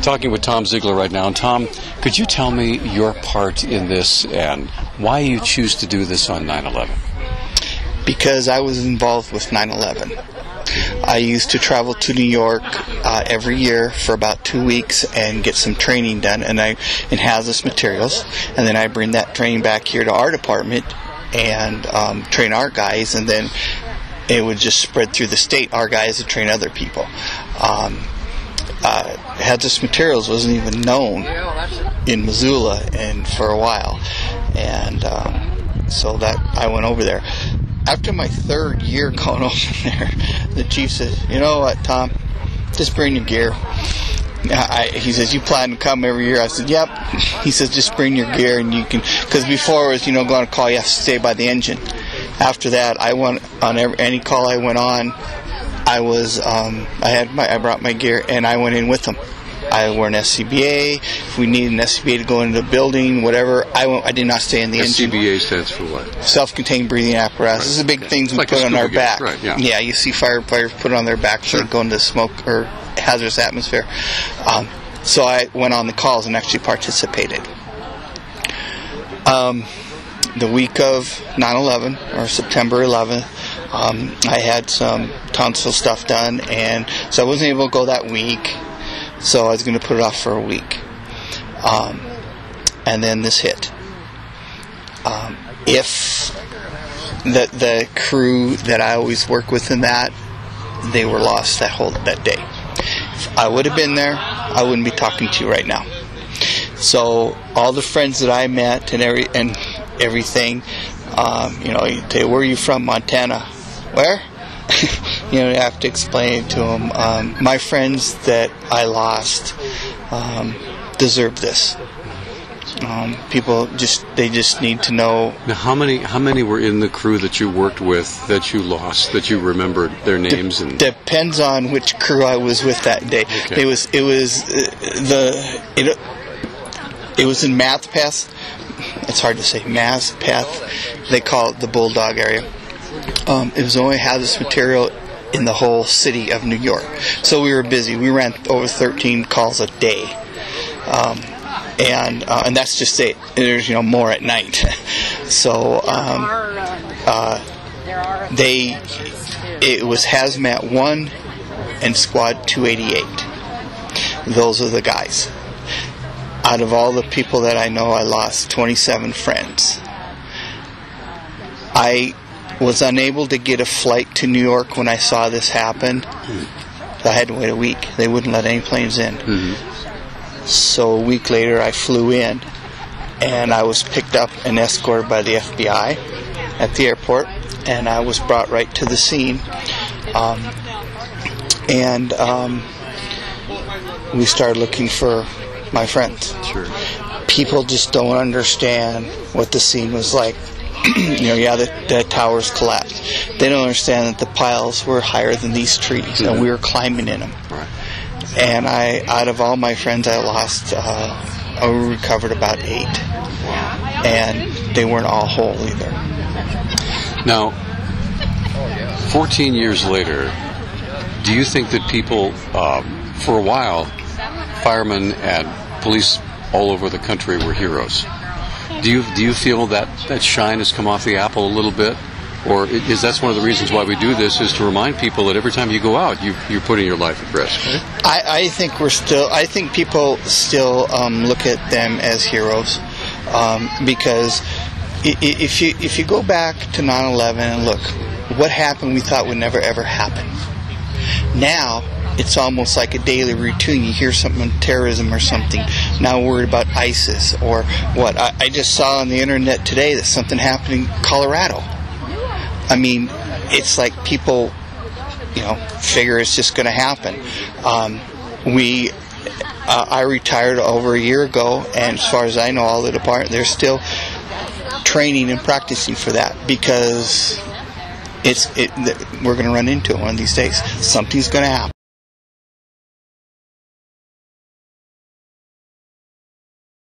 Talking with Tom Zeigler right now. And Tom, could you tell me your part in this and why you choose to do this on 9/11? Because I was involved with 9/11. I used to travel to New York every year for about 2 weeks and get some training done, and hazardous materials, and then I bring that training back here to our department and train our guys, and then it would just spread through the state. Our guys would train other people. Hazardous materials wasn't even known in Missoula and for a while, and so that I went over there. After my third year going over there, the chief says, "You know what, Tom? Just bring your gear." He says, "You plan to come every year?" I said, "Yep." He says, "Just bring your gear and you can," because before it was, going on a call, you have to stay by the engine. After that, I went on any call I went on. I brought my gear and I went in with them. I wore an SCBA. If we needed an SCBA to go into the building, whatever, I did not stay in the engine. SCBA stands for what? Self-contained breathing apparatus. Right. This is the big things we put on our back. Right, yeah. Yeah, you see firefighters put it on their back so they go into smoke or hazardous atmosphere. So I went on the calls and actually participated. The week of 9/11, or September 11th, I had some tonsil stuff done, and so I wasn't able to go that week. So I was going to put it off for a week. And then this hit. If the crew that I always work with in that, they were lost that day. If I would have been there, I wouldn't be talking to you right now. So all the friends that I met and everything, you say, "Where are you from?" "Montana." "Where?" You have to explain it to them. My friends that I lost deserve this. People just need to know. Now, how many were in the crew that you worked with that you lost, that you remembered their names? Depends on which crew I was with that day. Okay. It was in Math Path. It's hard to say, Math Path. They call it the Bulldog area. It was only hazardous material in the whole city of New York. So we were busy. We ran over 13 calls a day. And that's just it. There's more at night. So it was Hazmat 1 and Squad 288. Those are the guys. Out of all the people that I know, I lost 27 friends. I was unable to get a flight to New York when I saw this happen. I had to wait a week. They wouldn't let any planes in. Mm-hmm. So a week later, I flew in, and I was picked up and escorted by the FBI at the airport, and I was brought right to the scene. We started looking for my friends. Sure. People just don't understand what the scene was like. The towers collapsed. They don't understand that the piles were higher than these trees, mm-hmm. and we were climbing in them. Right. And out of all my friends I lost, I recovered about 8. Wow. And they weren't all whole either. Now, 14 years later, do you think that people, for a while, firemen and police all over the country were heroes? Do you feel that shine has come off the apple a little bit, or is that's one of the reasons why we do this, is to remind people that every time you go out, you're putting your life at risk? I think people still look at them as heroes, because if you go back to 9/11 and look, what happened we thought would never ever happen. Now it's almost like a daily routine. You hear something on terrorism or something. Now we're worried about ISIS or what. I just saw on the internet today that something happened in Colorado. I mean, it's like people, figure it's just going to happen. I retired over a year ago, and as far as I know, all the department, they're still training and practicing for that, because we're going to run into it one of these days. Something's going to happen.